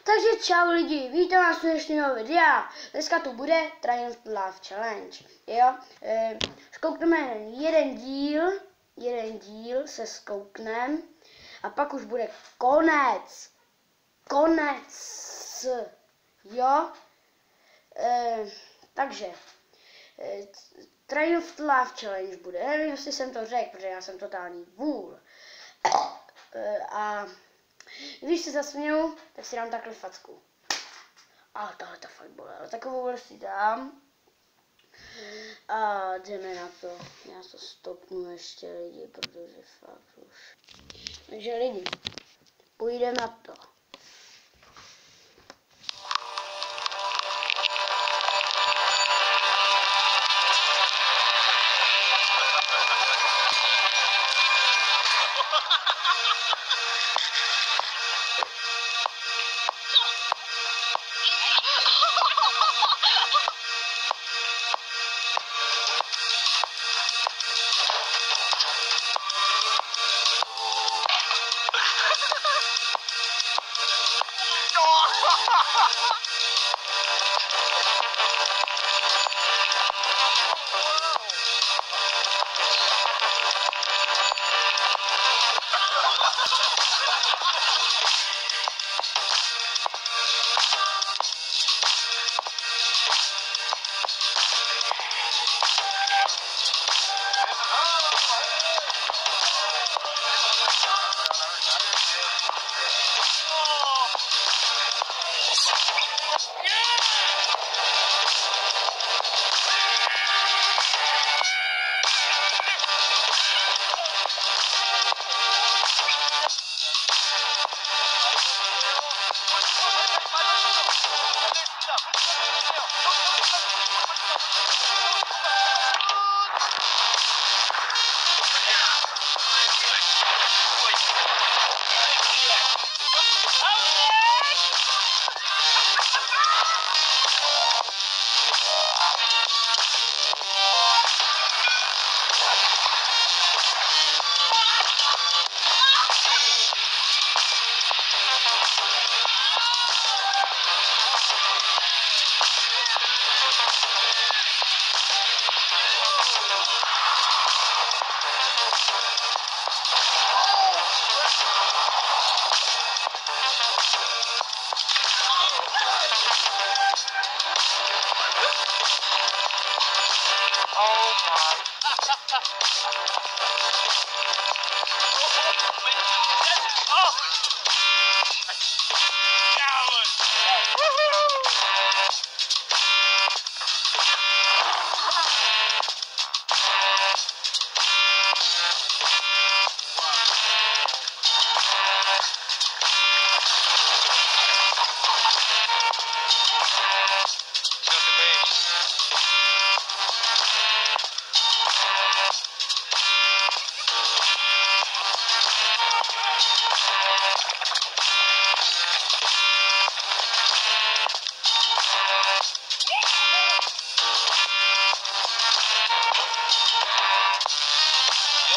Takže čau lidi, vítám vás u dnešního videa. Dneska tu bude Triumph Love Challenge. Jo, zkoukneme jeden díl se zkouknem a pak už bude konec. Jo, takže Triumph Love Challenge bude. Nevím, jestli jsem to řekl, protože já jsem totální vůl. A když se zasměju, tak si dám takhle facku. A tohle to fakt bolelo. Takovou si dám. A jdeme na to. Já to stopnu ještě lidi, protože fakt už. Takže lidi, půjdeme na to.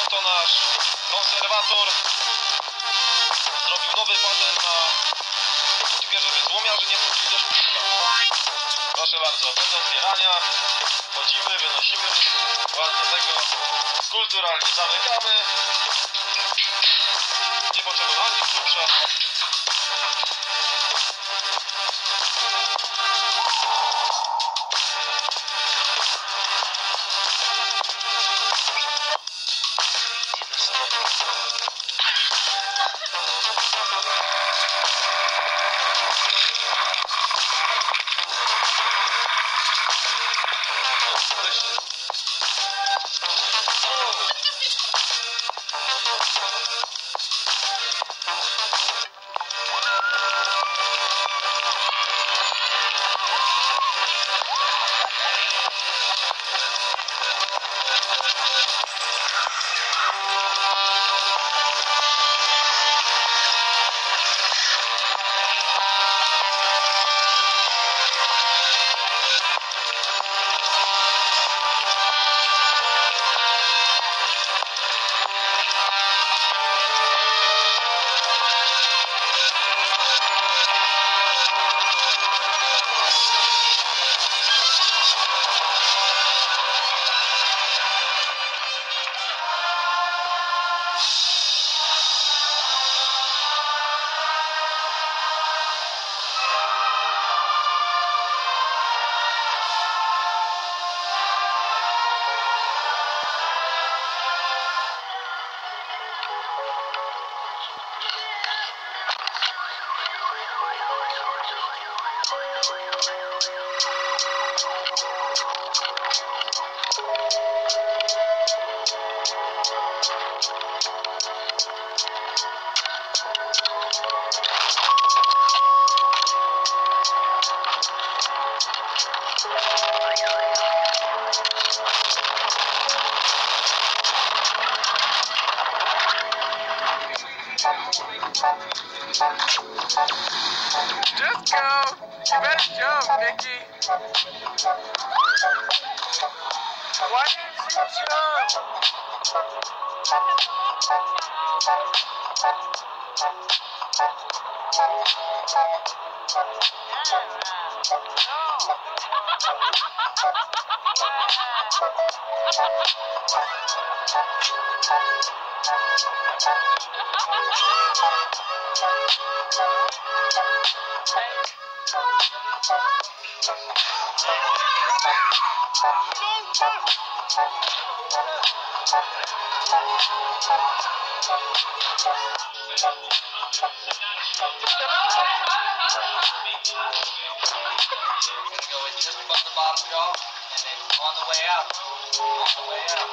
To nasz konserwator zrobił nowy panel na skutkę, żeby złomiarzy nie wchodzili do szpitala. Proszę bardzo, bez otwierania wchodzimy, wynosimy ładnie tego, kulturalnie zamykamy, nie potrzeba ani klucza. You better jump, Nikki. Why didn't you jump? Go in just above the bottom jaw, and then on the way out. On the way out.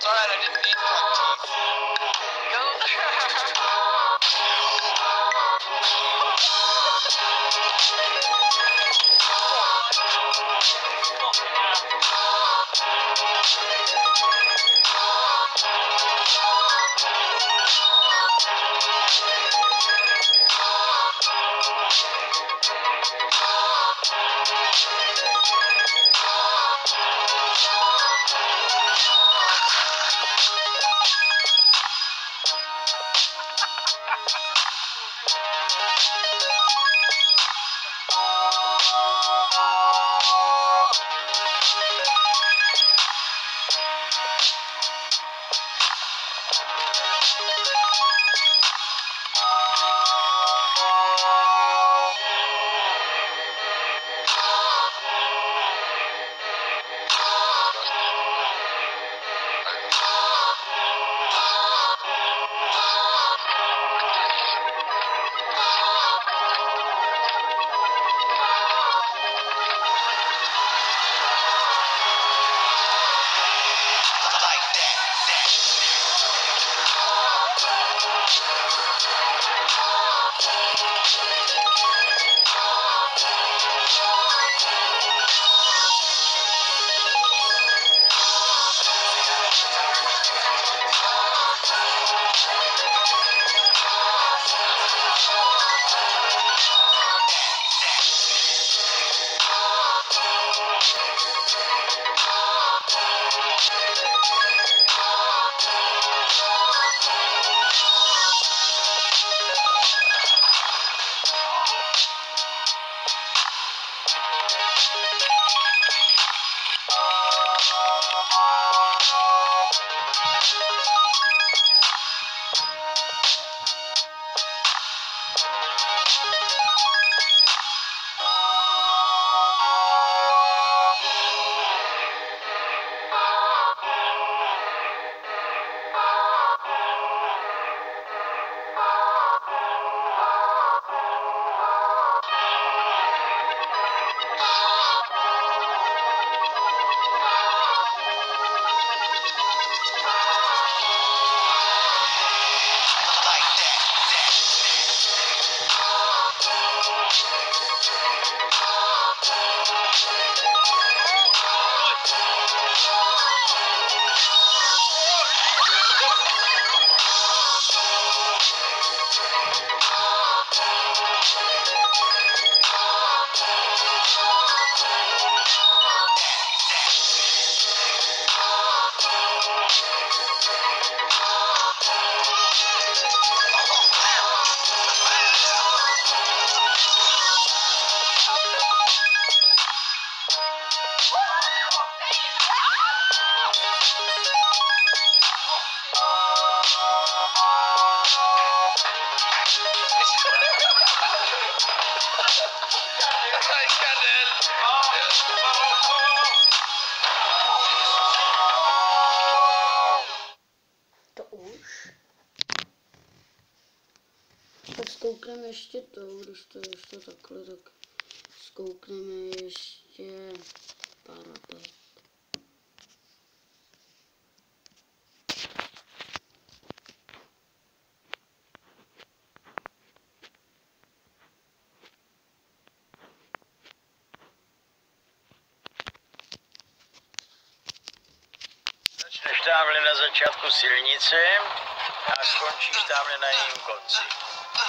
Alright, I didn't need front teeth. zkoukneme ještě to, když to ještě takhle, tak zkoukneme ještě parapet. Začneš tamhle na začátku silnice a skončíš tamhle na jejím konci.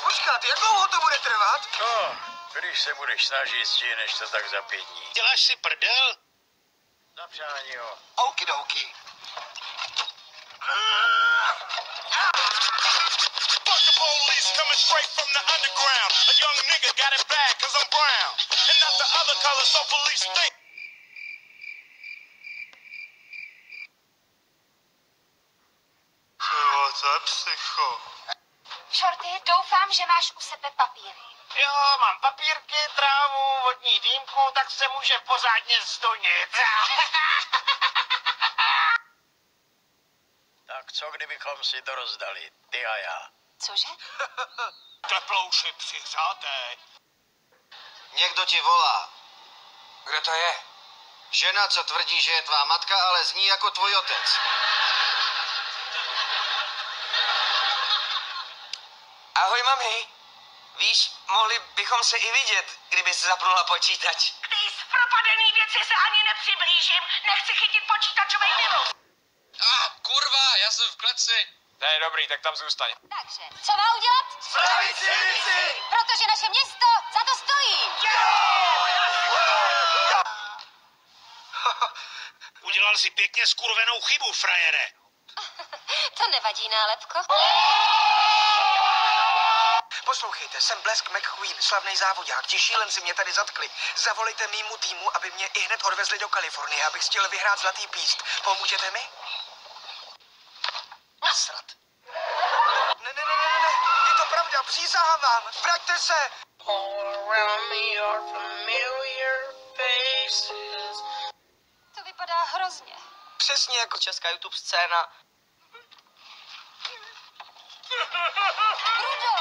Počkat, jak dlouho to bude trvat? No, když se budeš snažit, stihneš to tak za 5 dní. Děláš si prdel? Na přání, jo. Okidoki. Fuck the police coming straight from the underground. A young nigga got it bad cause I'm brown. And not the other color, so police think. Co psycho? Shorty, doufám, že máš u sebe papíry. Jo, mám papírky, trávu, vodní dýmku, tak se může pořádně zdonit. Tak co kdybychom si to rozdali, ty a já? Cože? Teplouši přihřáté. Někdo ti volá. Kdo to je? Žena, co tvrdí, že je tvá matka, ale zní jako tvůj otec. Ahoj, mami. Víš, mohli bychom se i vidět, kdyby se zapnula počítač. K té zpropadený věci se ani nepřiblížím. Nechci chytit počítačový virus. Kurva, já jsem v kleci. Ne, dobrý, tak tam zůstaň. Takže, co má udělat? Spravit silnici! Protože naše město za to stojí. Udělal si pěkně skurvenou chybu, frajere. To nevadí, nálepko. Poslouchejte, jsem Blesk McQueen, slavný závodák. Ti šílenci mě tady zatkli. Zavolejte mýmu týmu, aby mě i hned odvezli do Kalifornie, abych chtěl vyhrát zlatý píst. Pomůžete mi? Nasrat. Ne, je to pravda, přísahám. Vraťte se! To vypadá hrozně. Přesně jako česká YouTube scéna. Rudo!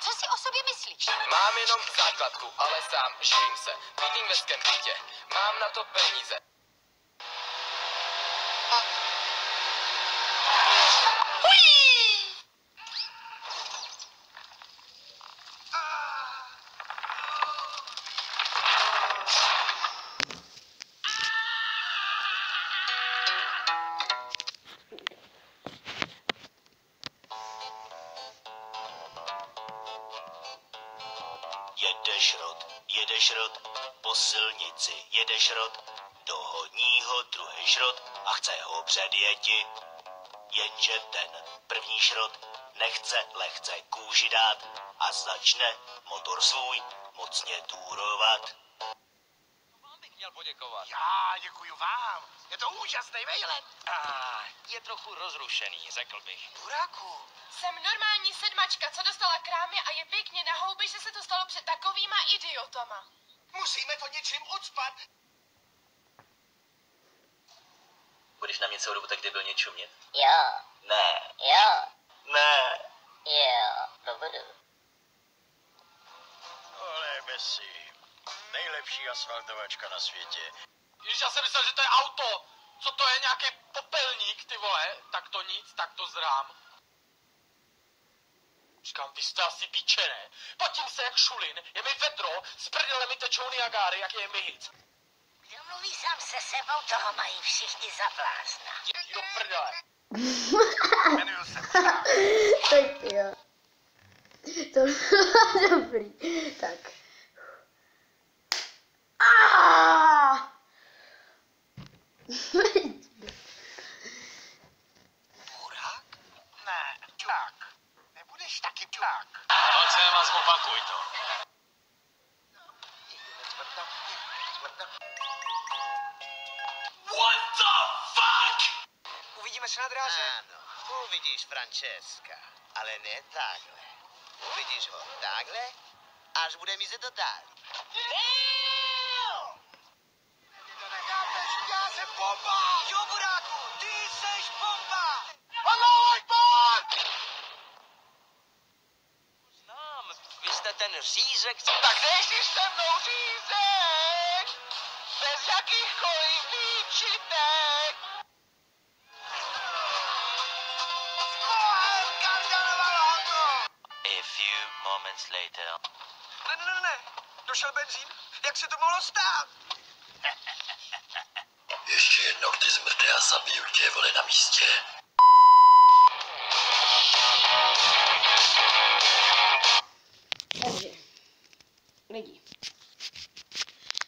Co si o sobě myslíš? Mám jenom základku, ale sám živím se. Bydlím ve městském bytě, mám na to peníze. Jede šrot po silnici, jede šrot, dohoní ho druhý šrot a chce ho předjeti. Jenže ten první šrot nechce lehce kůži dát a začne motor svůj mocně túrovat. Vám bych měl poděkovat. Já děkuju vám, je to úžasný vejlet. Je trochu rozrušený, řekl bych. Buráku. Jsem normální sedmačka, co dostala krámy a je pěkně na houby, že se to stalo před takovýma idiotama. Musíme to něčím odspat. Budeš na mě celou dobu tak debilně čumět? Jo, Ne. jo, Ne. jo, to budu. Tohle Bessie, nejlepší asfaltovačka na světě. Ježiš, já jsem myslel, že to je auto. Co to je, nějaký popelník, ty vole? Tak to nic, tak to zrám. Říkám, vy jste asi píče, ne? Potím se jak šulin, je mi vedro, z prdele mi tečou Niagary, jak je mi hit. Kdo mluví sám se sebou, toho mají všichni za blázna. Jdi do prdele. Jmenuju se Tak jo. To bylo dobrý. Tak. Burák? Ne, čurák. Nebudeš taky čurák. Pojď sem a zopakuj to. What the fuck? Uvidíme se na dráze. Ano, uvidíš Francesca, ale ne takhle. Uvidíš ho takhle, až bude mizet do dálí. Já jsem bomba! Jo, Buráku, ty seš bomba! Allah Akbar! řízek. Tak jdeš se mnou řízek, bez jakýchkoliv výčitek. A few moments later. Ne. Došel benzín? Jak se to mohlo stát? Ještě jednou, ty zmrde a zabiju tě, vole, na místě. Takže, lidi,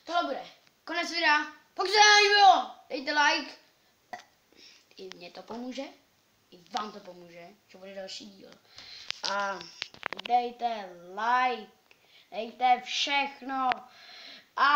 tohle bude konec videa. Pokud se vám líbilo, dejte like. I mně to pomůže, i vám to pomůže, že bude další díl. A dejte like, dejte všechno. A